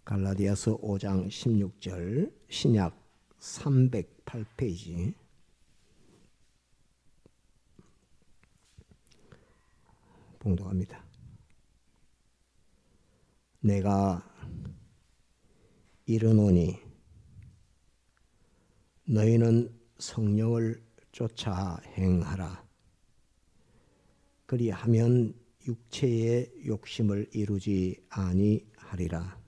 갈라디아서 5장 16절 신약 308페이지 봉독합니다. 내가 이르노니 너희는 성령을 쫓아 행하라. 그리하면 육체의 욕심을 이루지 아니하리라.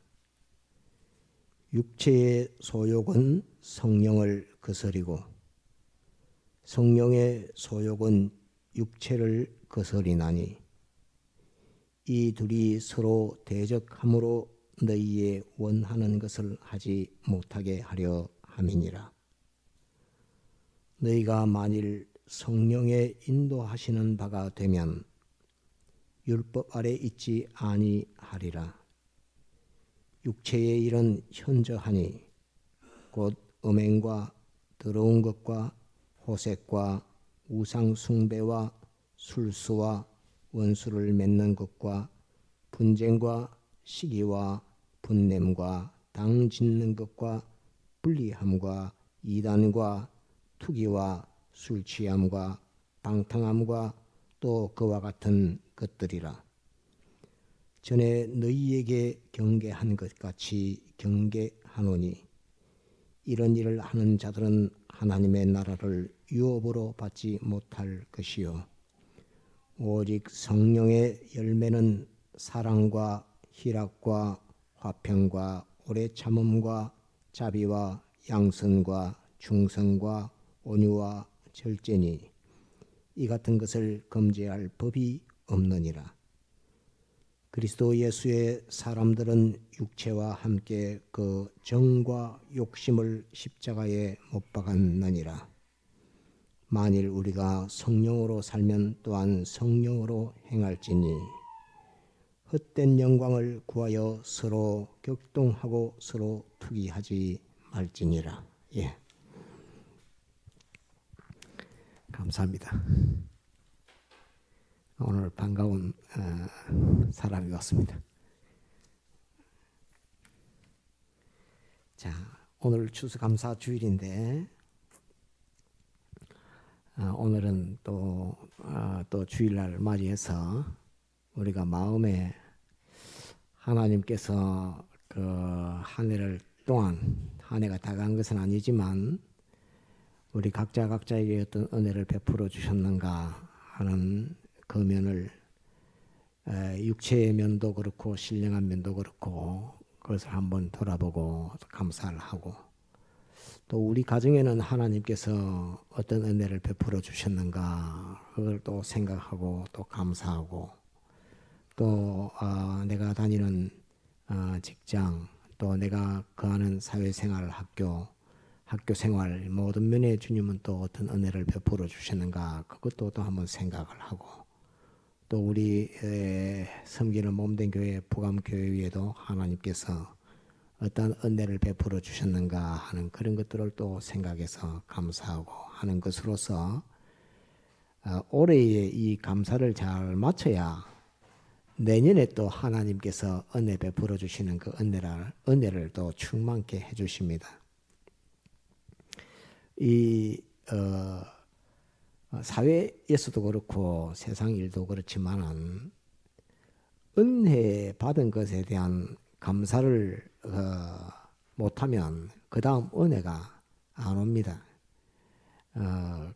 육체의 소욕은 성령을 거스리고 성령의 소욕은 육체를 거스리나니 이 둘이 서로 대적함으로 너희의 원하는 것을 하지 못하게 하려 함이니라. 너희가 만일 성령의 인도하시는 바가 되면 율법 아래 있지 아니하리라. 육체의 일은 현저하니 곧 음행과 더러운 것과 호색과 우상 숭배와 술수와 원수를 맺는 것과 분쟁과 시기와 분냄과 당 짓는 것과 불리함과 이단과 투기와 술 취함과 방탕함과 또 그와 같은 것들이라. 전에 너희에게 경계한 것 같이 경계하노니 이런 일을 하는 자들은 하나님의 나라를 유업으로 받지 못할 것이요 오직 성령의 열매는 사랑과 희락과 화평과 오래 참음과 자비와 양선과 충성과 온유와 절제니 이 같은 것을 금지할 법이 없느니라. 그리스도 예수의 사람들은 육체와 함께 그 정과 욕심을 십자가에 못 박았느니라. 만일 우리가 성령으로 살면 또한 성령으로 행할지니 헛된 영광을 구하여 서로 격동하고 서로 투기하지 말지니라. 예. 감사합니다. 오늘 반가운 사람이 왔습니다. 자, 오늘 추수감사 주일인데 오늘은 또 주일날 맞이해서 우리가 마음에 하나님께서 그 한 해를 동안 한 해가 다 간 것은 아니지만 우리 각자에게 어떤 은혜를 베풀어 주셨는가 하는 그 면을 육체의 면도 그렇고 신령한 면도 그렇고 그것을 한번 돌아보고 감사를 하고 또 우리 가정에는 하나님께서 어떤 은혜를 베풀어 주셨는가 그걸 또 생각하고 또 감사하고 또 내가 다니는 직장 또 내가 거하는 사회생활 학교 생활 모든 면에 주님은 또 어떤 은혜를 베풀어 주셨는가 그것도 또 한번 생각을 하고 또 우리 섬기는 몸된 교회 부감교회에도 하나님께서 어떤 은혜를 베풀어 주셨는가 하는 그런 것들을 또 생각해서 감사하고 하는 것으로서 올해의 이 감사를 잘 마쳐야 내년에 또 하나님께서 은혜 베풀어 주시는 그 은혜를 또 충만케 해주십니다. 이 사회에서도 그렇고 세상 일도 그렇지만은 은혜 받은 것에 대한 감사를 못하면 그 다음 은혜가 안 옵니다.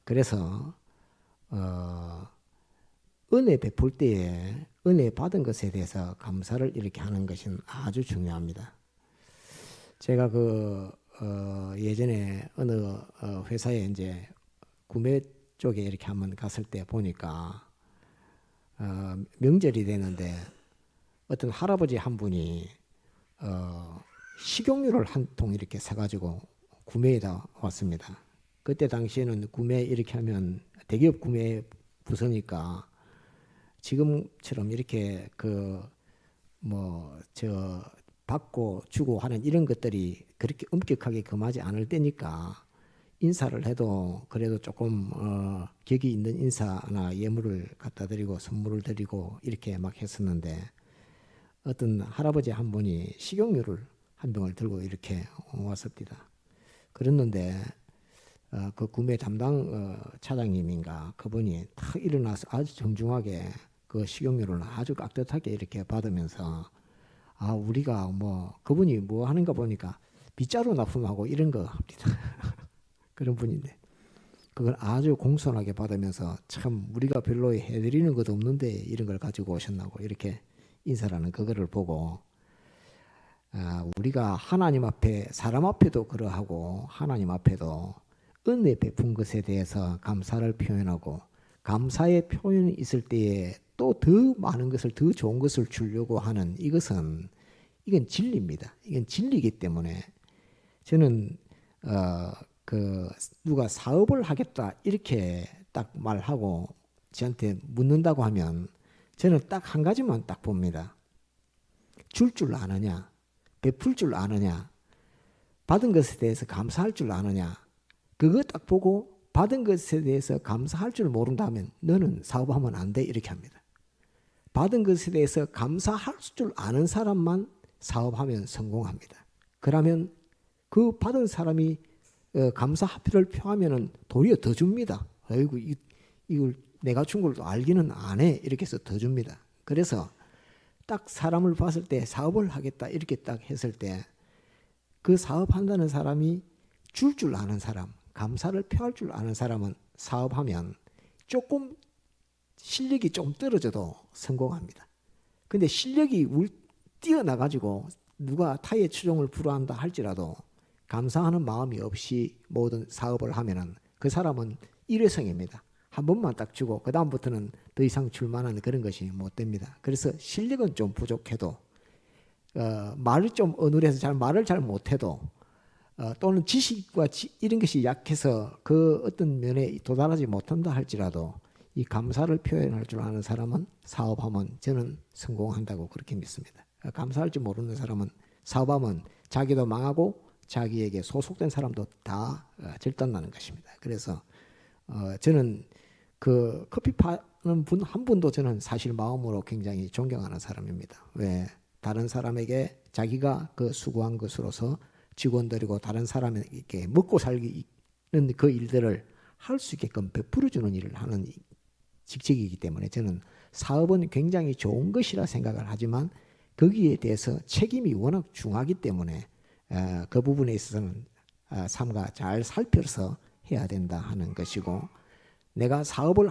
그래서 은혜 베풀 때에 은혜 받은 것에 대해서 감사를 이렇게 하는 것은 아주 중요합니다. 제가 예전에 어느 회사에 이제 구매 쪽에 이렇게 한번 갔을 때 보니까 명절이 되는데 어떤 할아버지 한 분이 식용유를 한 통 이렇게 사가지고 구매에다 왔습니다. 그때 당시에는 구매 이렇게 하면 대기업 구매 부서니까 지금처럼 이렇게 받고 주고 하는 이런 것들이 그렇게 엄격하게 금하지 않을 때니까 인사를 해도 그래도 조금 격이 있는 인사나 예물을 갖다 드리고 선물을 드리고 이렇게 막 했었는데 어떤 할아버지 한 분이 식용유를 한 병을 들고 이렇게 왔습니다. 그랬는데 그 구매 담당 차장님인가 그분이 탁 일어나서 아주 정중하게 그 식용유를 아주 깍듯하게 이렇게 받으면서 우리가 뭐 그분이 뭐 하는가 보니까 빗자루 납품하고 이런 거 합니다. 그런 분인데 그걸 아주 공손하게 받으면서 참 우리가 별로 해드리는 것도 없는데 이런 걸 가지고 오셨나고 이렇게 인사를 하는 그거를 보고 우리가 하나님 앞에 사람 앞에도 그러하고 하나님 앞에도 은혜 베푼 것에 대해서 감사를 표현하고 감사의 표현이 있을 때에 또 더 많은 것을 더 좋은 것을 주려고 하는 이건 진리입니다. 이건 진리이기 때문에 저는 누가 사업을 하겠다 이렇게 딱 말하고 저한테 묻는다고 하면 저는 딱 한 가지만 딱 봅니다. 줄 아느냐, 베풀 줄 아느냐, 받은 것에 대해서 감사할 줄 아느냐, 그거 딱 보고 받은 것에 대해서 감사할 줄 모른다면 너는 사업하면 안 돼 이렇게 합니다. 받은 것에 대해서 감사할 줄 아는 사람만 사업하면 성공합니다. 그러면 그 받은 사람이 감사합의를 표하면은 도리어 더 줍니다. 아이고 이걸 내가 준 걸 알기는 안 해 이렇게 해서 더 줍니다. 그래서 딱 사람을 봤을 때 사업을 하겠다 이렇게 딱 했을 때 그 사업한다는 사람이 줄 아는 사람, 감사를 표할 줄 아는 사람은 사업하면 조금 실력이 좀 떨어져도 성공합니다. 근데 실력이 뛰어나가지고 누가 타의 추종을 불허한다 할지라도 감사하는 마음이 없이 모든 사업을 하면은 그 사람은 일회성입니다. 한 번만 딱 주고 그 다음부터는 더 이상 줄만한 그런 것이 못 됩니다. 그래서 실력은 좀 부족해도 말을 좀 어눌해서 말을 잘 못해도 또는 지식과 이런 것이 약해서 그 어떤 면에 도달하지 못한다 할지라도 이 감사를 표현할 줄 아는 사람은 사업하면 저는 성공한다고 그렇게 믿습니다. 감사할 줄 모르는 사람은 사업하면 자기도 망하고 자기에게 소속된 사람도 다 절단나는 것입니다. 그래서 저는 그 커피 파는 분 한 분도 저는 사실 마음으로 굉장히 존경하는 사람입니다. 왜? 다른 사람에게 자기가 그 수고한 것으로서 직원들이고 다른 사람에게 먹고 살기는 그 일들을 할 수 있게끔 베풀어주는 일을 하는 직책이기 때문에 저는 사업은 굉장히 좋은 것이라 생각을 하지만 거기에 대해서 책임이 워낙 중하기 때문에 그 부분에 있어서는 삼가 잘 살펴서 해야 된다 하는 것이고 내가 사업을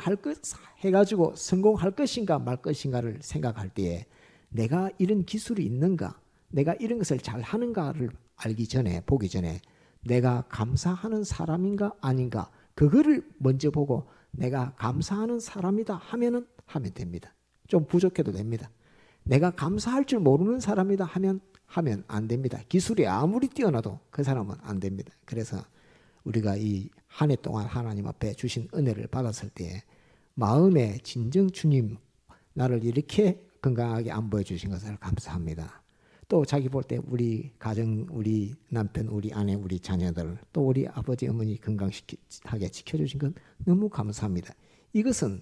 해가지고 성공할 것인가 말 것인가를 생각할 때에 내가 이런 기술이 있는가 내가 이런 것을 잘 하는가를 알기 전에 보기 전에 내가 감사하는 사람인가 아닌가 그거를 먼저 보고 내가 감사하는 사람이다 하면 됩니다. 좀 부족해도 됩니다. 내가 감사할 줄 모르는 사람이다 하면 안 됩니다. 기술이 아무리 뛰어나도 그 사람은 안 됩니다. 그래서 우리가 이 한 해 동안 하나님 앞에 주신 은혜를 받았을 때 마음에 진정 주님 나를 이렇게 건강하게 안보해 주신 것을 감사합니다. 또 자기 볼 때 우리 가정, 우리 남편, 우리 아내, 우리 자녀들 또 우리 아버지 어머니 건강하게 지켜주신 건 너무 감사합니다. 이것은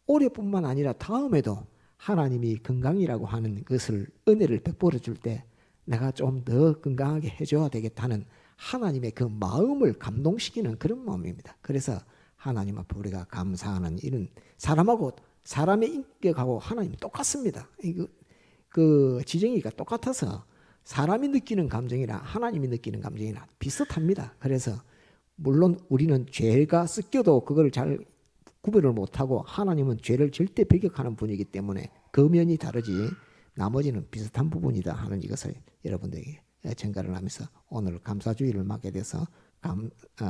올해뿐만 아니라 다음에도 하나님이 건강이라고 하는 것을 은혜를 베풀어 줄 때 내가 좀 더 건강하게 해줘야 되겠다는 하나님의 그 마음을 감동시키는 그런 마음입니다. 그래서 하나님 앞에 우리가 감사하는 이런 사람하고 사람의 인격하고 하나님 똑같습니다. 그 지정이가 똑같아서 사람이 느끼는 감정이나 하나님이 느끼는 감정이나 비슷합니다. 그래서 물론 우리는 죄가 섞여도 그걸 잘 구별을 못하고 하나님은 죄를 절대 배격하는 분이기 때문에 그 면이 다르지 나머지는 비슷한 부분이다 하는 이것을 여러분들에게 전가를 하면서 오늘 감사주의를 맞게 돼서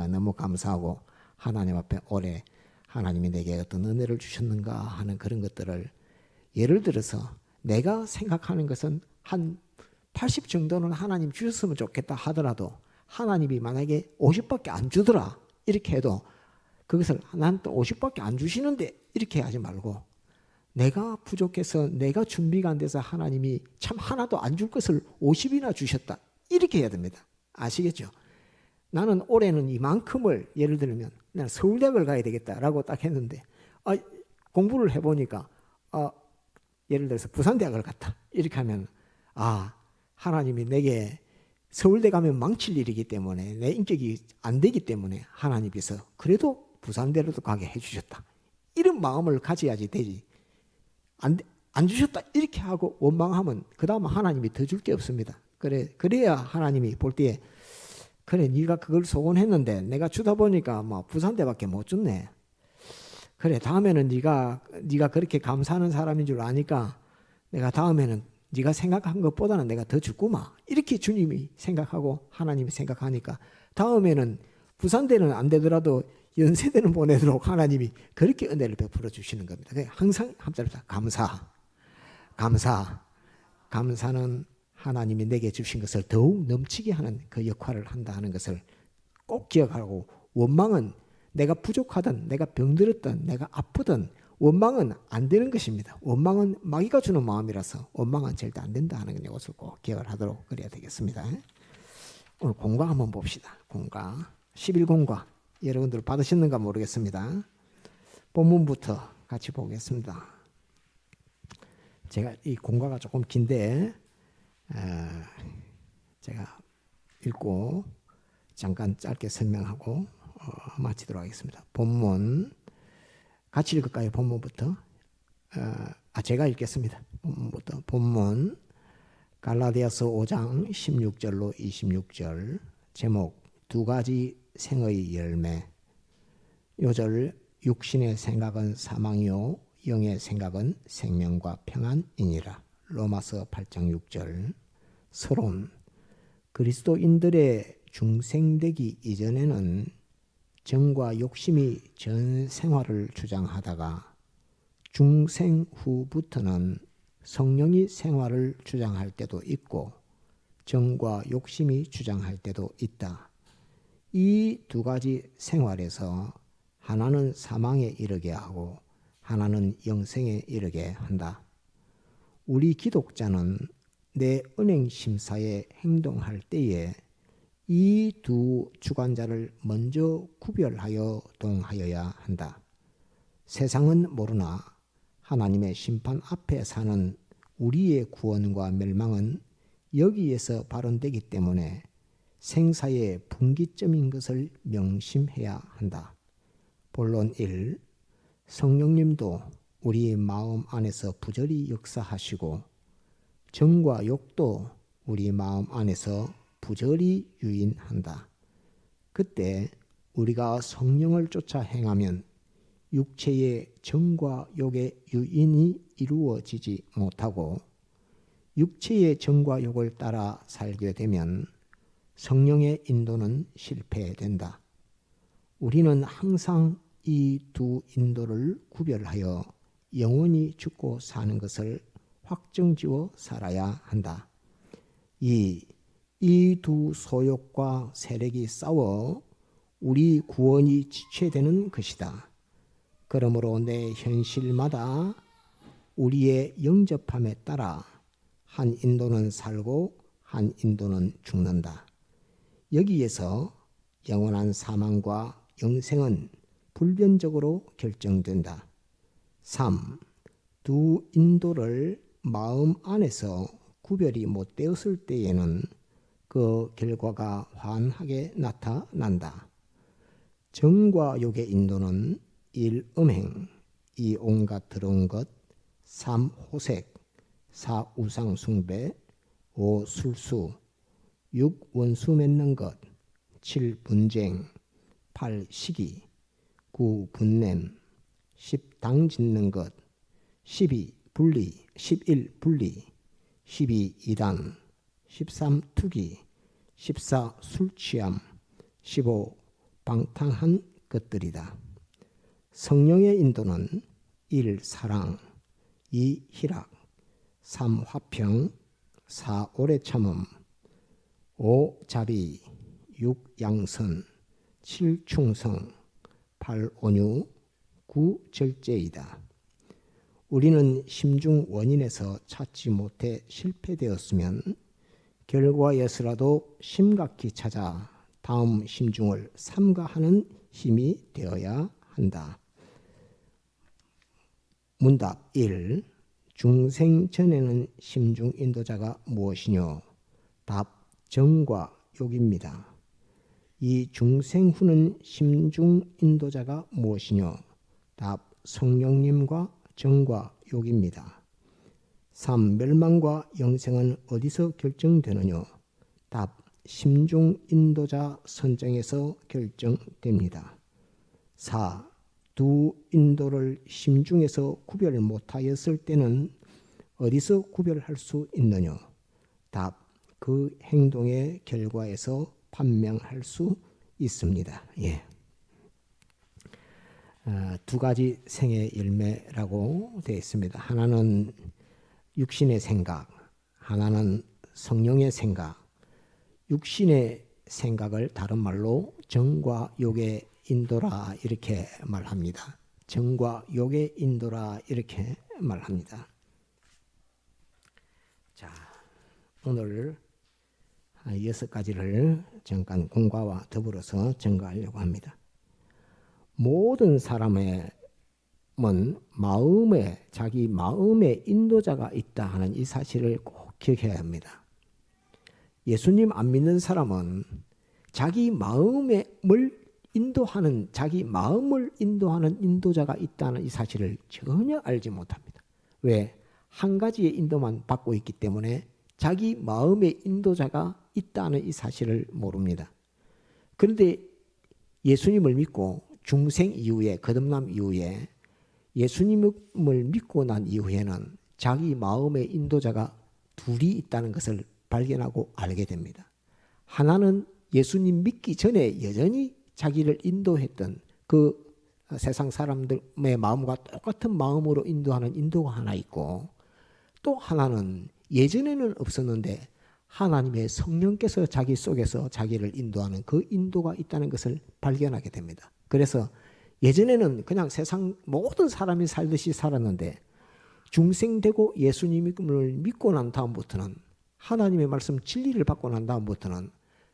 너무 감사하고 하나님 앞에 올해 하나님이 내게 어떤 은혜를 주셨는가 하는 그런 것들을 예를 들어서 내가 생각하는 것은 한 80 정도는 하나님 주셨으면 좋겠다 하더라도 하나님이 만약에 50밖에 안 주더라 이렇게 해도 그것을 난 또 50밖에 안 주시는데 이렇게 하지 말고 내가 부족해서 내가 준비가 안 돼서 하나님이 참 하나도 안 줄 것을 50이나 주셨다 이렇게 해야 됩니다. 아시겠죠? 나는 올해는 이만큼을 예를 들면 나는 서울대학을 가야 되겠다라고 딱 했는데 공부를 해보니까 예를 들어서 부산대학을 갔다 이렇게 하면 하나님이 내게 서울대 가면 망칠 일이기 때문에 내 인격이 안 되기 때문에 하나님께서 그래도 부산대로도 가게 해주셨다. 이런 마음을 가져야지 되지. 안 주셨다 이렇게 하고 원망하면 그 다음 하나님이 더 줄 게 없습니다. 그래야 하나님이 볼 때에 그래 네가 그걸 소원했는데 내가 주다 보니까 뭐 부산대밖에 못 줬네. 그래 다음에는 네가 그렇게 감사하는 사람인 줄 아니까 내가 다음에는 네가 생각한 것보다는 내가 더 주구만. 이렇게 주님이 생각하고 하나님이 생각하니까 다음에는 부산대는 안 되더라도 연세대는 보내도록 하나님이 그렇게 은혜를 베풀어 주시는 겁니다. 항상 함자리다 감사는 하나님이 내게 주신 것을 더욱 넘치게 하는 그 역할을 한다 하는 것을 꼭 기억하고, 원망은 내가 부족하든 내가 병들었든 내가 아프든 원망은 안 되는 것입니다. 원망은 마귀가 주는 마음이라서 원망은 절대 안 된다 하는 것을 꼭 기억을 하도록 그래야 되겠습니다. 오늘 공과 한번 봅시다. 공과 11공과 여러분들 받으셨는가 모르겠습니다. 본문부터 같이 보겠습니다. 제가 이 공과가 조금 긴데 제가 읽고 잠깐 짧게 설명하고 마치도록 하겠습니다. 본문 같이 읽을까요? 본문부터. 제가 읽겠습니다. 본문부터. 본문 갈라디아서 5장 16절로 26절. 제목 두 가지 생의 열매. 요절 육신의 생각은 사망이요 영의 생각은 생명과 평안이니라. 로마서 8장 6절. 서론 그리스도인들의 중생되기 이전에는 정과 욕심이 전 생활을 주장하다가 중생 후부터는 성령이 생활을 주장할 때도 있고 정과 욕심이 주장할 때도 있다. 이 두 가지 생활에서 하나는 사망에 이르게 하고 하나는 영생에 이르게 한다. 우리 기독자는 내 은행 심사에 행동할 때에 이 두 주관자를 먼저 구별하여 동하여야 한다. 세상은 모르나 하나님의 심판 앞에 사는 우리의 구원과 멸망은 여기에서 발언되기 때문에 생사의 분기점인 것을 명심해야 한다. 본론 1. 성령님도 우리 마음 안에서 부절히 역사하시고 정과 욕도 우리 마음 안에서 부절히 유인한다. 그때 우리가 성령을 쫓아 행하면 육체의 정과 욕의 유인이 이루어지지 못하고 육체의 정과 욕을 따라 살게 되면 성령의 인도는 실패된다. 우리는 항상 이 두 인도를 구별하여 영원히 죽고 사는 것을 확정지어 살아야 한다. 이 두 소욕과 세력이 싸워 우리 구원이 지체되는 것이다. 그러므로 내 현실마다 우리의 영접함에 따라 한 인도는 살고 한 인도는 죽는다. 여기에서 영원한 사망과 영생은 불변적으로 결정된다. 3. 두 인도를 마음 안에서 구별이 못 되었을 때에는 그 결과가 환하게 나타난다. 정과 욕의 인도는 1. 음행, 2. 온갖 더러운 것, 3. 호색, 4. 우상 숭배, 5. 술수, 6. 원수 맺는 것, 7. 분쟁, 8. 시기, 9. 분냄, 10. 당 짓는 것, 11. 분리, 12. 이단, 13. 투기, 14. 술 취함, 15. 방탕한 것들이다. 성령의 인도는 1. 사랑, 2. 희락, 3. 화평, 4. 오래 참음, 5. 자비, 6. 양선, 7. 충성, 8. 온유, 9. 절제이다. 우리는 심중 원인에서 찾지 못해 실패되었으면 결과에서라도 심각히 찾아 다음 심중을 삼가하는 힘이 되어야 한다. 문답 1. 중생 전에는 심중 인도자가 무엇이뇨? 답. 정과 욕입니다. 이 중생후는 심중 인도자가 무엇이뇨? 답, 성령님과 정과 욕입니다. 3. 멸망과 영생은 어디서 결정되느뇨? 답, 심중 인도자 선정에서 결정됩니다. 4. 두 인도를 심중에서 구별 못하였을 때는 어디서 구별할 수 있느뇨? 답, 그 행동의 결과에서 판명할 수 있습니다. 예. 두 가지 생의 열매라고 되어 있습니다. 하나는 육신의 생각, 하나는 성령의 생각. 육신의 생각을 다른 말로 정과 욕의 인도라 이렇게 말합니다. 정과 욕의 인도라 이렇게 말합니다. 자, 오늘 6가지를 잠깐 공과와 더불어서 증거하려고 합니다. 모든 사람의 마음에 자기 마음의 인도자가 있다 하는 이 사실을 꼭 기억해야 합니다. 예수님 안 믿는 사람은 자기 마음을 인도하는 자기 마음을 인도하는 인도자가 있다는 이 사실을 전혀 알지 못합니다. 왜? 한 가지의 인도만 받고 있기 때문에 자기 마음의 인도자가 있다는 이 사실을 모릅니다. 그런데 예수님을 믿고 중생 이후에 거듭남 이후에 예수님을 믿고 난 이후에는 자기 마음의 인도자가 둘이 있다는 것을 발견하고 알게 됩니다. 하나는 예수님 믿기 전에 여전히 자기를 인도했던 그 세상 사람들의 마음과 똑같은 마음으로 인도하는 인도가 하나 있고, 또 하나는 예전에는 없었는데 하나님의 성령께서 자기 속에서 자기를 인도하는 그 인도가 있다는 것을 발견하게 됩니다. 그래서 예전에는 그냥 세상 모든 사람이 살듯이 살았는데 중생되고 예수님을 믿고 난 다음부터는 하나님의 말씀 진리를 받고 난 다음부터는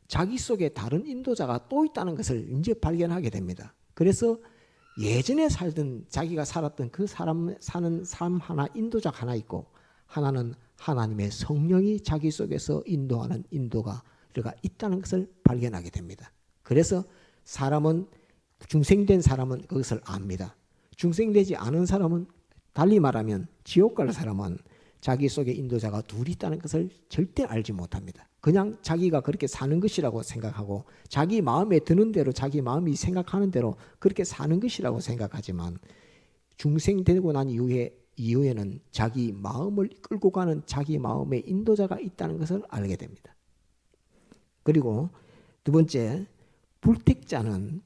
자기 속에 다른 인도자가 또 있다는 것을 이제 발견하게 됩니다. 그래서 예전에 살던 자기가 살았던 그 사람 사는 삶 하나 인도자가 하나 있고, 하나는 하나님의 성령이 자기 속에서 인도하는 인도가 있다는 것을 발견하게 됩니다. 그래서 사람은 중생된 사람은 그것을 압니다. 중생되지 않은 사람은 달리 말하면 지옥 갈 사람은 자기 속에 인도자가 둘이 있다는 것을 절대 알지 못합니다. 그냥 자기가 그렇게 사는 것이라고 생각하고 자기 마음에 드는 대로 자기 마음이 생각하는 대로 그렇게 사는 것이라고 생각하지만 중생되고 난 이후에는 자기 마음을 끌고 가는 자기 마음의 인도자가 있다는 것을 알게 됩니다. 그리고 두 번째, 불택자는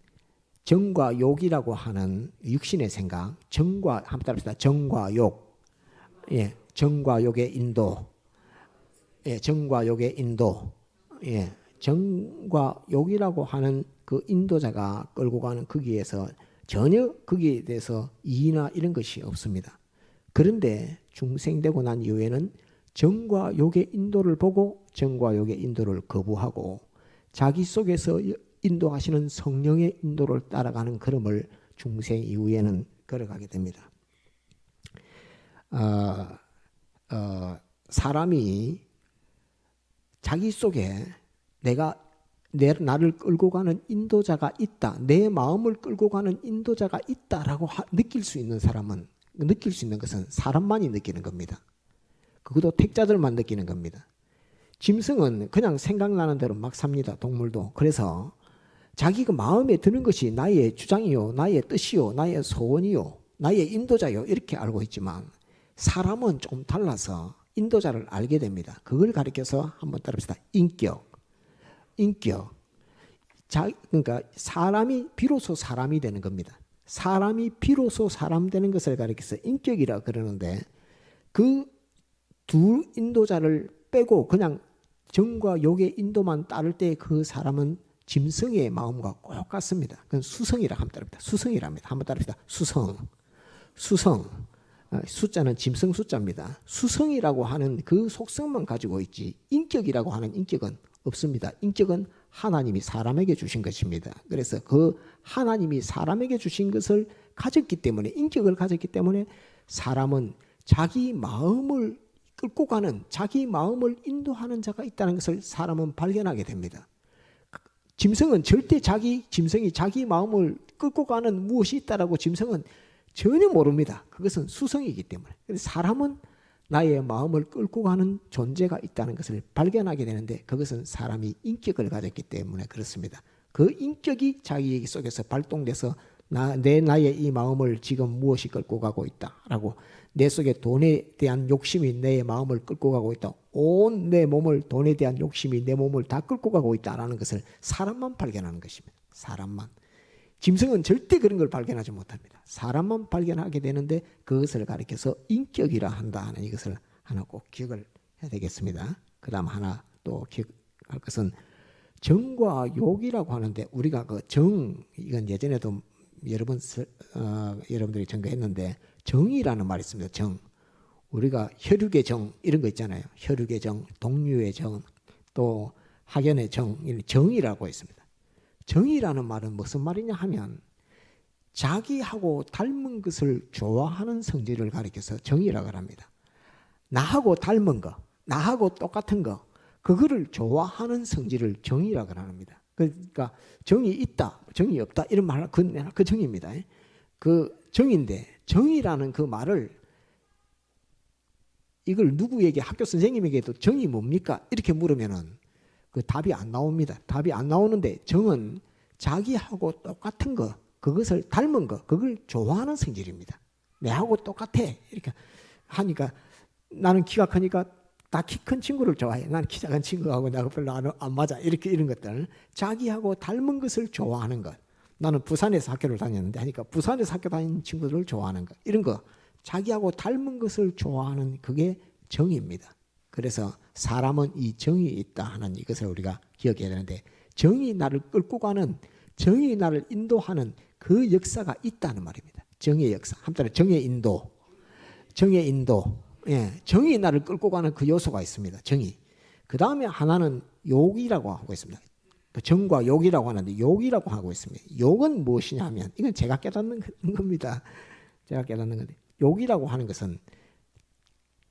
정과 욕이라고 하는 육신의 생각, 정과 한번 따라합시다. 정과 욕, 예, 정과 욕의 인도, 예, 정과 욕의 인도, 예, 정과 욕이라고 하는 그 인도자가 끌고 가는 거기에서 전혀 거기에 대해서 이의나 이런 것이 없습니다. 그런데 중생되고 난 이후에는 정과 욕의 인도를 보고 정과 욕의 인도를 거부하고 자기 속에서 인도하시는 성령의 인도를 따라가는 걸음을 중생 이후에는 걸어가게 됩니다. 사람이 자기 속에 나를 끌고 가는 인도자가 있다, 내 마음을 끌고 가는 인도자가 있다라고 느낄 수 있는 사람은, 느낄 수 있는 것은 사람만이 느끼는 겁니다. 그것도 택자들만 느끼는 겁니다. 짐승은 그냥 생각나는 대로 막 삽니다. 동물도. 그래서 자기가 마음에 드는 것이 나의 주장이요, 나의 뜻이요, 나의 소원이요, 나의 인도자요 이렇게 알고 있지만 사람은 조금 달라서 인도자를 알게 됩니다. 그걸 가리켜서 한번 따라합시다. 인격. 그러니까 사람이 비로소 사람이 되는 겁니다. 사람이 비로소 사람 되는 것을 가리켜서 인격이라 그러는데, 그 두 인도자를 빼고 그냥 정과 욕의 인도만 따를 때 그 사람은 짐승의 마음과 꼭 같습니다. 그건 수성이라 한번 따릅니다. 수성이랍니다. 한번 따릅시다. 수성. 숫자는 짐승 숫자입니다. 수성이라고 하는 그 속성만 가지고 있지 인격이라고 하는 인격은 없습니다. 인격은 하나님이 사람에게 주신 것입니다. 그래서 그 하나님이 사람에게 주신 것을 가졌기 때문에, 인격을 가졌기 때문에 사람은 자기 마음을 끌고 가는, 자기 마음을 인도하는 자가 있다는 것을 사람은 발견하게 됩니다. 짐승은 절대 짐승이 자기 마음을 끌고 가는 무엇이 있다라고 짐승은 전혀 모릅니다. 그것은 수성이기 때문에. 사람은 나의 마음을 끌고 가는 존재가 있다는 것을 발견하게 되는데, 그것은 사람이 인격을 가졌기 때문에 그렇습니다. 그 인격이 자기 속에서 발동돼서 나의 이 마음을 지금 무엇이 끌고 가고 있다라고, 내 속에 돈에 대한 욕심이 내 마음을 끌고 가고 있다, 온 내 몸을, 돈에 대한 욕심이 내 몸을 다 끌고 가고 있다라는 것을 사람만 발견하는 것입니다. 사람만. 짐승은 절대 그런 걸 발견하지 못합니다. 사람만 발견하게 되는데, 그것을 가리켜서 인격이라 한다 하는 이것을 하나 꼭 기억을 해야 되겠습니다. 그 다음 하나 또 기억할 것은 정과 욕이라고 하는데, 우리가 그 이건 예전에도 여러 번 여러분들이 전거했는데, 정이라는 말이 있습니다. 정. 우리가 혈육의 정 이런 거 있잖아요. 혈육의 정, 동류의 정, 또 학연의 정, 정이라고 있습니다. 정이라는 말은 무슨 말이냐 하면, 자기하고 닮은 것을 좋아하는 성질을 가리켜서 정이라고 합니다. 나하고 닮은 거, 나하고 똑같은 거, 그거를 좋아하는 성질을 정이라고 합니다. 그러니까 정이 있다, 정이 없다 이런 말, 그 정입니다. 그 정인데, 정이라는 그 말을 이걸 누구에게, 학교 선생님에게도 정이 뭡니까? 이렇게 물으면은 그 답이 안 나옵니다. 답이 안 나오는데, 정은 자기하고 똑같은 거, 그것을 닮은 거, 그걸 좋아하는 성질입니다. 내하고 똑같아 이렇게 하니까, 나는 키가 크니까 다 키 큰 친구를 좋아해. 나는 키 작은 친구하고 나하고 별로 안 맞아. 이런 것들, 자기하고 닮은 것을 좋아하는 것. 나는 부산에서 학교를 다녔는데 하니까 부산에서 학교 다니는 친구들을 좋아하는 것, 이런 거, 자기하고 닮은 것을 좋아하는, 그게 정입니다. 그래서 사람은 이 정이 있다 하는 이것을 우리가 기억해야 되는데, 정이 나를 끌고 가는, 정이 나를 인도하는 그 역사가 있다는 말입니다. 정의 역사. 한편에 정의 인도. 예, 정이 나를 끌고 가는 그 요소가 있습니다. 정의. 그 다음에 하나는 욕이라고 하고 있습니다. 정과 욕이라고 하는데, 욕이라고 하고 있습니다. 욕은 무엇이냐 하면, 이건 제가 깨닫는 겁니다. 제가 깨닫는 건데, 욕이라고 하는 것은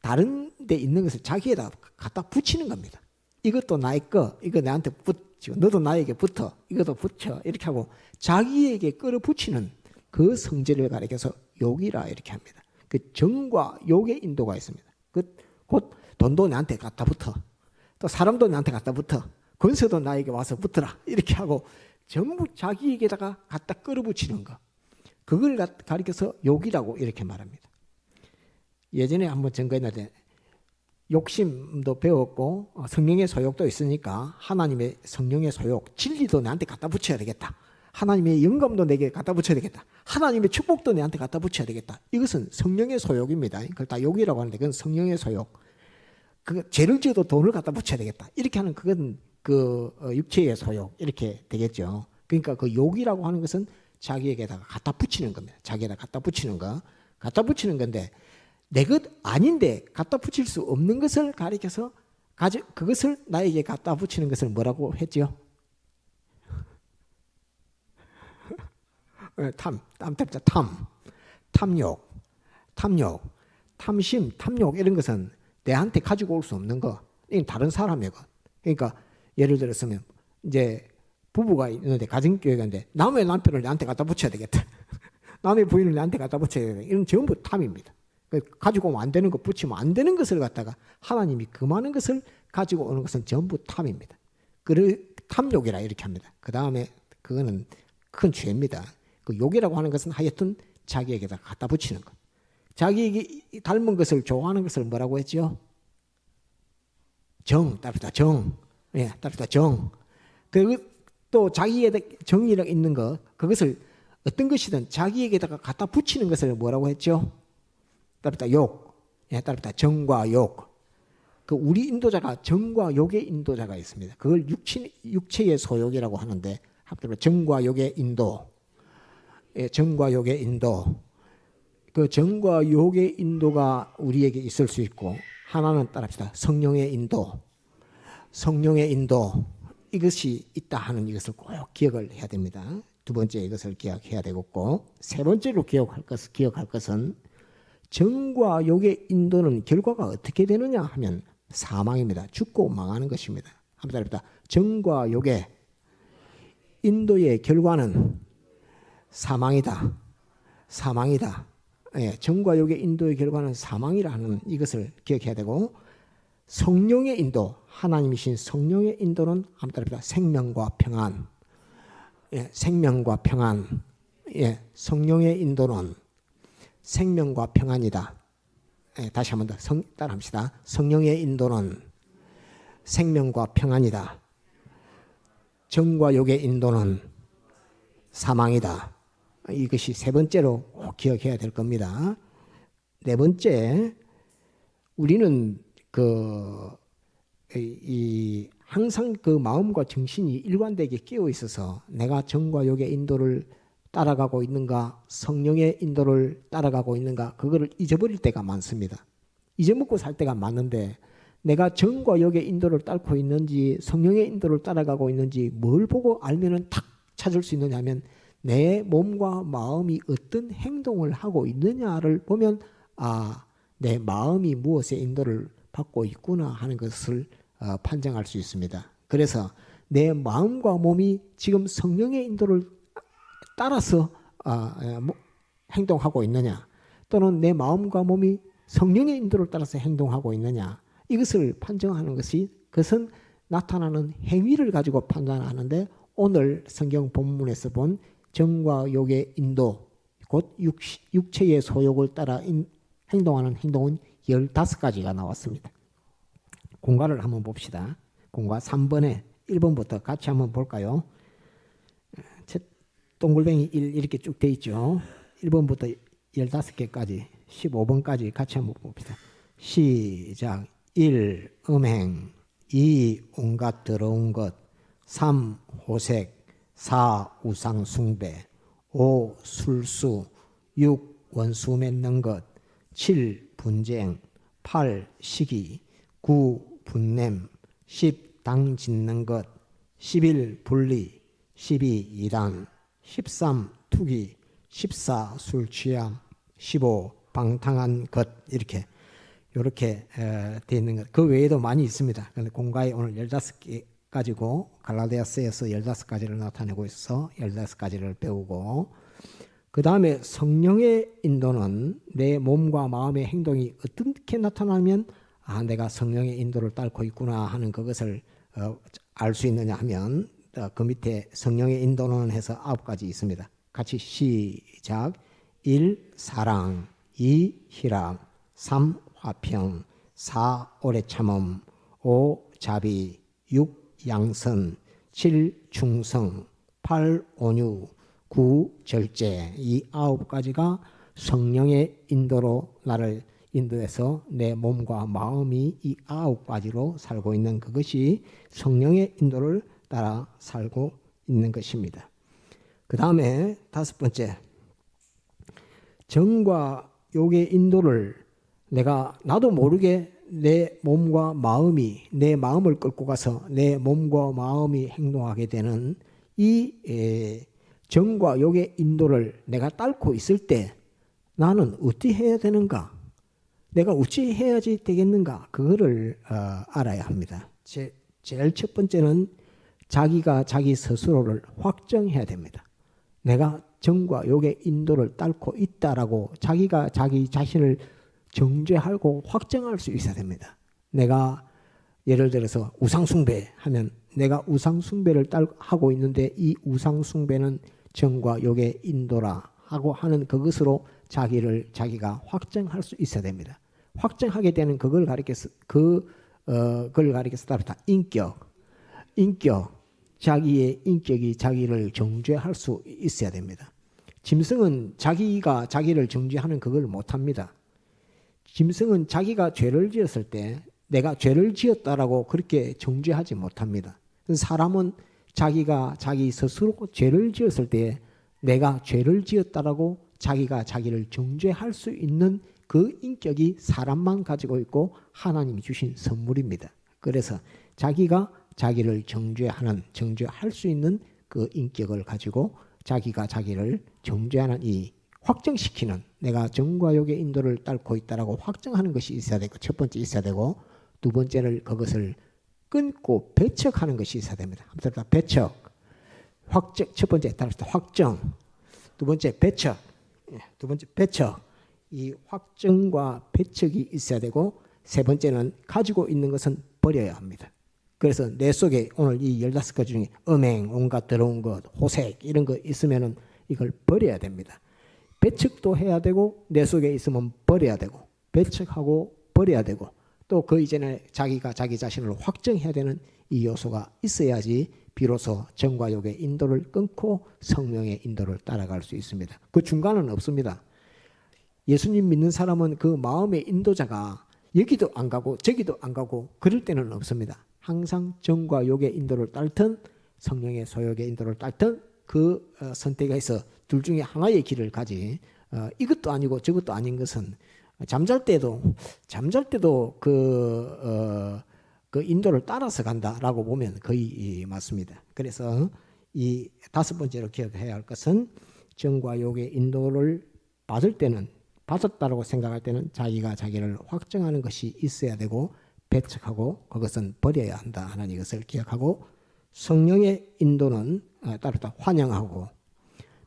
다른 데 있는 것을 자기에다 갖다 붙이는 겁니다. 이것도 나의 거, 이거 나한테 붙이고, 너도 나에게 붙어, 이것도 붙여, 이렇게 하고 자기에게 끌어붙이는 그 성질을 가리켜서 욕이라 이렇게 합니다. 그 정과 욕의 인도가 있습니다. 곧 돈도 나한테 갖다 붙어, 또 사람도 나한테 갖다 붙어, 권세도 나에게 와서 붙어라, 이렇게 하고 전부 자기에게다가 갖다 끌어붙이는 거, 그걸 가리켜서 욕이라고 이렇게 말합니다. 예전에 한번 전거했는데, 욕심도 배웠고 성령의 소욕도 있으니까, 하나님의 성령의 소욕, 진리도 나한테 갖다 붙여야 되겠다, 하나님의 영감도 내게 갖다 붙여야 되겠다, 하나님의 축복도 내한테 갖다 붙여야 되겠다. 이것은 성령의 소욕입니다. 그걸 다 욕이라고 하는데, 그건 성령의 소욕. 그 죄를 지어도 돈을 갖다 붙여야 되겠다, 이렇게 하는, 그건 그 육체의 소욕 이렇게 되겠죠. 그러니까 그 욕이라고 하는 것은 자기에게다가 갖다 붙이는 겁니다. 자기에다 갖다 붙이는 거, 갖다 붙이는 건데, 내 것 아닌데 갖다 붙일 수 없는 것을 가리켜서 그것을 나에게 갖다 붙이는 것을 뭐라고 했죠? 탐욕, 탐심, 탐욕, 이런 것은 내한테 가지고 올 수 없는 거, 이건 다른 사람의 것. 그러니까 예를 들었으면, 이제 부부가 있는데, 가정교회가 있는데, 남의 남편을 나한테 갖다 붙여야 되겠다, 남의 부인을 나한테 갖다 붙여야 되겠다, 이런 전부 탐입니다. 가지고 오면 안 되는 거, 붙이면 안 되는 것을 갖다가 하나님이 금하는 것을 가지고 오는 것은 전부 탐입니다. 탐욕이라 이렇게 합니다. 그 다음에 그거는 큰 죄입니다. 그 욕이라고 하는 것은 하여튼 자기에게다 갖다 붙이는 것. 자기에게 닮은 것을 좋아하는 것을 뭐라고 했죠? 따릅니다. 예, 따릅니다. 또 자기에게 정의가 있는 것, 그것을 어떤 것이든 자기에게다가 갖다 붙이는 것을 뭐라고 했죠? 따릅니다. 욕. 예, 따릅니다. 정과 욕. 그 우리 인도자가 정과 욕의 인도자가 있습니다. 그걸 육체의 소욕이라고 하는데, 정과 욕의 인도. 예, 정과 욕의 인도. 그 정과 욕의 인도가 우리에게 있을 수 있고, 하나는 따릅니다. 성령의 인도. 이것이 있다 하는 이것을 꼭 기억을 해야 됩니다. 두 번째, 이것을 기억해야 되겠고, 세 번째로 기억할 것은 정과 욕의 인도는 결과가 어떻게 되느냐 하면 사망입니다. 죽고 망하는 것입니다. 한번 따라합니다. 정과 욕의 인도의 결과는 사망이다. 사망이다. 예, 정과 욕의 인도의 결과는 사망이라는 이것을 기억해야 되고, 성령의 인도, 하나님이신 성령의 인도는 한번 따라합니다. 생명과 평안. 예, 생명과 평안. 예, 성령의 인도는 생명과 평안이다. 예, 다시 한 번 더 따라합시다. 성령의 인도는 생명과 평안이다. 정과 욕의 인도는 사망이다. 이것이 세 번째로 꼭 기억해야 될 겁니다. 네 번째, 우리는 항상 그 마음과 정신이 일관되게 깨어 있어서 내가 정과 욕의 인도를 따라가고 있는가, 성령의 인도를 따라가고 있는가, 그거를 잊어버릴 때가 많습니다. 잊어먹고 살 때가 많은데, 내가 정과 욕의 인도를 따르고 있는지 성령의 인도를 따라가고 있는지 뭘 보고 알면은 탁 찾을 수 있느냐 하면, 내 몸과 마음이 어떤 행동을 하고 있느냐를 보면 내 마음이 무엇의 인도를 받고 있구나 하는 것을 판정할 수 있습니다. 그래서 내 마음과 몸이 지금 성령의 인도를 따라서 행동하고 있느냐, 또는 내 마음과 몸이 성령의 인도를 따라서 행동하고 있느냐, 이것을 판정하는 그것은 나타나는 행위를 가지고 판단하는데, 오늘 성경 본문에서 본 정과 욕의 인도, 곧 육체의 소욕을 따라 행동하는 행동은 15가지가 나왔습니다. 공과를 한번 봅시다. 공과 3번에 1번부터 같이 한번 볼까요? 동글뱅이 1 이렇게 쭉 돼 있죠. 1번부터 15개까지 15번까지 같이 한번 봅시다. 시작. 1. 음행. 2. 온갖 더러운 것. 3. 호색. 4. 우상 숭배. 5. 술수. 6. 원수 맺는 것. 7. 분쟁. 8. 시기. 9. 분냄. 10. 당 짓는 것. 11. 분리. 12. 이단. 13. 투기. 14. 술 취함. 15. 방탕한 것. 이렇게 되어 있는 것. 그 외에도 많이 있습니다. 그런데 공과에 오늘 15개 가지고 갈라디아서에서 15가지를 나타내고 있어 15가지를 배우고, 그 다음에 성령의 인도는 내 몸과 마음의 행동이 어떻게 나타나면 내가 성령의 인도를 따르고 있구나 하는 그것을 알 수 있느냐 하면, 그 밑에 성령의 인도는 해서 9가지 있습니다. 같이 시작. 1. 사랑. 2. 희락. 3. 화평. 4. 오래 참음. 5. 자비. 6. 양선. 7. 충성. 8. 온유. 9. 절제. 이 9가지가 성령의 인도로 나를 인도해서 내 몸과 마음이 이 9가지로 살고 있는 그것이 성령의 인도를 따라 살고 있는 것입니다. 그 다음에 5번째, 정과 욕의 인도를 나도 모르게 내 몸과 마음이, 내 마음을 끌고 가서 내 몸과 마음이 행동하게 되는 이 정과 욕의 인도를 내가 따르고 있을 때 나는 어떻게 해야 되는가? 내가 어찌 해야지 되겠는가? 그거를 알아야 합니다. 제일 첫 번째는 자기가 자기 스스로를 확정해야 됩니다. 내가 정과 욕의 인도를 따르고 있다라고 자기가 자기 자신을 정죄하고 확정할 수 있어야 됩니다. 내가 예를 들어서 우상숭배 하면 내가 우상숭배를 하고 있는데 이 우상숭배는 정과 욕의 인도라 하고 하는 그것으로 자기가 확정할 수 있어야 됩니다. 확정하게 되는 그걸 가리켜서 따르다 인격, 자기의 인격이 자기를 정죄할 수 있어야 됩니다. 짐승은 자기가 자기를 정죄하는 그걸 못합니다. 짐승은 자기가 죄를 지었을 때 내가 죄를 지었다라고 그렇게 정죄하지 못합니다. 사람은 자기가 자기 스스로 죄를 지었을 때 내가 죄를 지었다라고 자기가 자기를 정죄할 수 있는 그 인격이 사람만 가지고 있고 하나님이 주신 선물입니다. 그래서 자기가 자기를 정죄할 수 있는 그 인격을 가지고 자기가 자기를 정죄하는 이 확정시키는, 내가 정과 욕의 인도를 따르고 있다라고 확정하는 것이 있어야 되고, 첫 번째 있어야 되고, 두 번째는 그것을 끊고 배척하는 것이 있어야 됩니다. 한번 다 배척, 확정, 첫 번째 따라서 확정, 두 번째 배척, 두 번째 배척. 이 확정과 배척이 있어야 되고, 세 번째는 가지고 있는 것은 버려야 합니다. 그래서 내 속에 오늘 이 15가지 중에 음행, 온갖 더러운 것, 호색 이런 거 있으면은 이걸 버려야 됩니다. 배척도 해야 되고, 내 속에 있으면 버려야 되고, 배척하고 버려야 되고, 또 그 이전에 자기가 자기 자신을 확정해야 되는 이 요소가 있어야지 비로소 정과 욕의 인도를 끊고 성령의 인도를 따라갈 수 있습니다. 그 중간은 없습니다. 예수님 믿는 사람은 그 마음의 인도자가 여기도 안 가고 저기도 안 가고 그럴 때는 없습니다. 항상 정과 욕의 인도를 따르든 성령의 소욕의 인도를 따르든 그 선택에 있어 둘 중에 하나의 길을 가지, 이것도 아니고 저것도 아닌 것은 잠잘 때도 그 인도를 따라서 간다라고 보면 거의 맞습니다. 그래서 이 다섯 번째로 기억해야 할 것은 정과 욕의 인도를 받을 때는, 받았다고 생각할 때는 자기가 자기를 확정하는 것이 있어야 되고, 배척하고 그것은 버려야 한다 하는 이것을 기억하고, 성령의 인도는 따르다 환영하고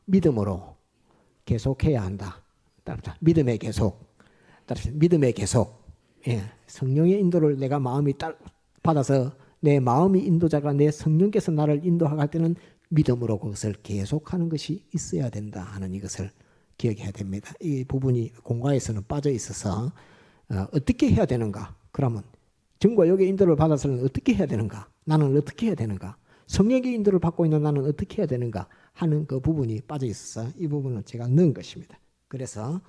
믿음으로 계속해야 한다. 따르다 믿음의 계속, 따르다 믿음의 계속. 성령의 인도를 내가 마음이 받아서 내 마음이 인도자가 내 성령께서 나를 인도할 때는 믿음으로 그것을 계속하는 것이 있어야 된다 하는 이것을 기억해야 됩니다. 이 부분이 공과에서는 빠져 있어서 어떻게 해야 되는가? 그러면 정과 욕의 인도를 받아서는 어떻게 해야 되는가? 나는 어떻게 해야 되는가? 성령의 인도를 받고 있는 나는 어떻게 해야 되는가? 하는 그 부분이 빠져 있어서 이 부분은 제가 넣은 것입니다. 그래서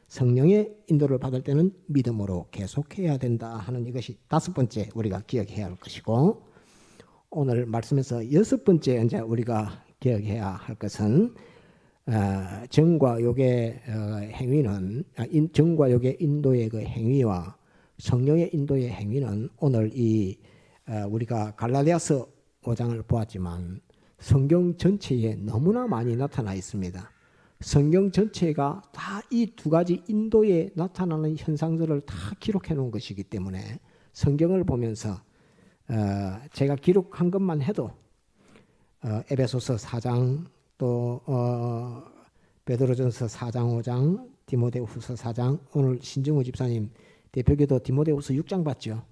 성령의 인도를 받을 때는 믿음으로 계속해야 된다 하는 이것이 다섯 번째 우리가 기억해야 할 것이고, 오늘 말씀에서 여섯 번째 이제 우리가 기억해야 할 것은 정과 욕의 행위는, 정과 욕의 인도의 그 행위와 성령의 인도의 행위는 오늘 이 우리가 갈라디아서 5장을 보았지만 성경 전체에 너무나 많이 나타나 있습니다. 성경 전체가 다 이 두 가지 인도에 나타나는 현상들을 다 기록해 놓은 것이기 때문에 성경을 보면서 제가 기록한 것만 해도 에베소서 4장, 또 베드로전서 4장 5장, 디모데후서 4장, 오늘 신정우 집사님 대표기도 디모데후서 6장 봤죠.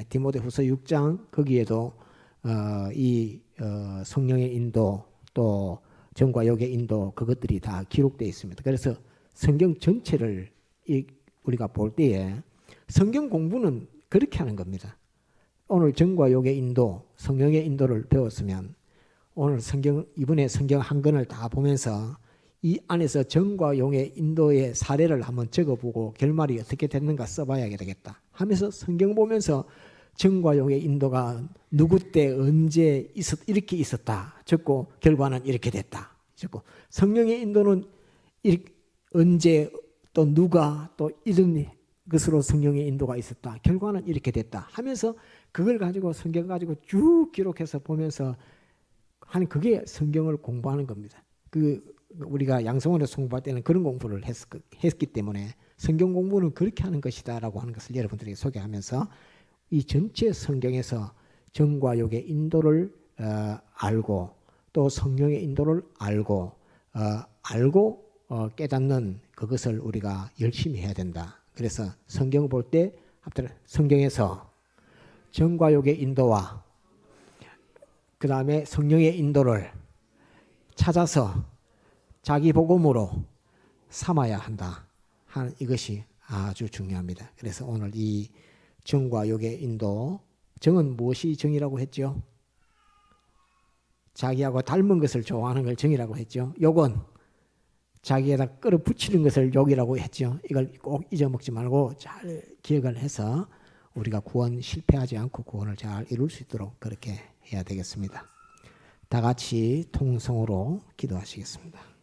디모데후서 6장 거기에도 이 성령의 인도, 또 정과 욕의 인도, 그것들이 다 기록되어 있습니다. 그래서 성경 전체를 우리가 볼 때에 성경 공부는 그렇게 하는 겁니다. 오늘 정과 욕의 인도, 성령의 인도를 배웠으면 오늘 이번에 성경 한 권을 다 보면서 이 안에서 정과 용의 인도의 사례를 한번 적어보고 결말이 어떻게 됐는가 써봐야 되겠다 하면서 성경 보면서 정과 용의 인도가 누구 때 언제 이렇게 있었다 적고 결과는 이렇게 됐다 적고, 성령의 인도는 언제 또 누가 또 이런 것으로 성령의 인도가 있었다 결과는 이렇게 됐다 하면서 그걸 가지고 성경 가지고 쭉 기록해서 보면서 하는, 그게 성경을 공부하는 겁니다. 우리가 양성원에서 공부할 때는 그런 공부를 했기 때문에 성경 공부는 그렇게 하는 것이다라고 하는 것을 여러분들에게 소개하면서 이 전체 성경에서 정과 욕의 인도를 알고 또 성령의 인도를 알고 깨닫는 그것을 우리가 열심히 해야 된다. 그래서 성경을 볼 때 성경에서 정과 욕의 인도와 그 다음에 성령의 인도를 찾아서 자기 복음으로 삼아야 한다 하는 이것이 아주 중요합니다. 그래서 오늘 이 정과 욕의 인도, 정은 무엇이 정이라고 했죠? 자기하고 닮은 것을 좋아하는 걸 정이라고 했죠. 욕은 자기에다 끌어붙이는 것을 욕이라고 했죠. 이걸 꼭 잊어먹지 말고 잘 기억을 해서 우리가 구원 실패하지 않고 구원을 잘 이룰 수 있도록 그렇게 해야 되겠습니다. 다 같이 통성으로 기도하시겠습니다.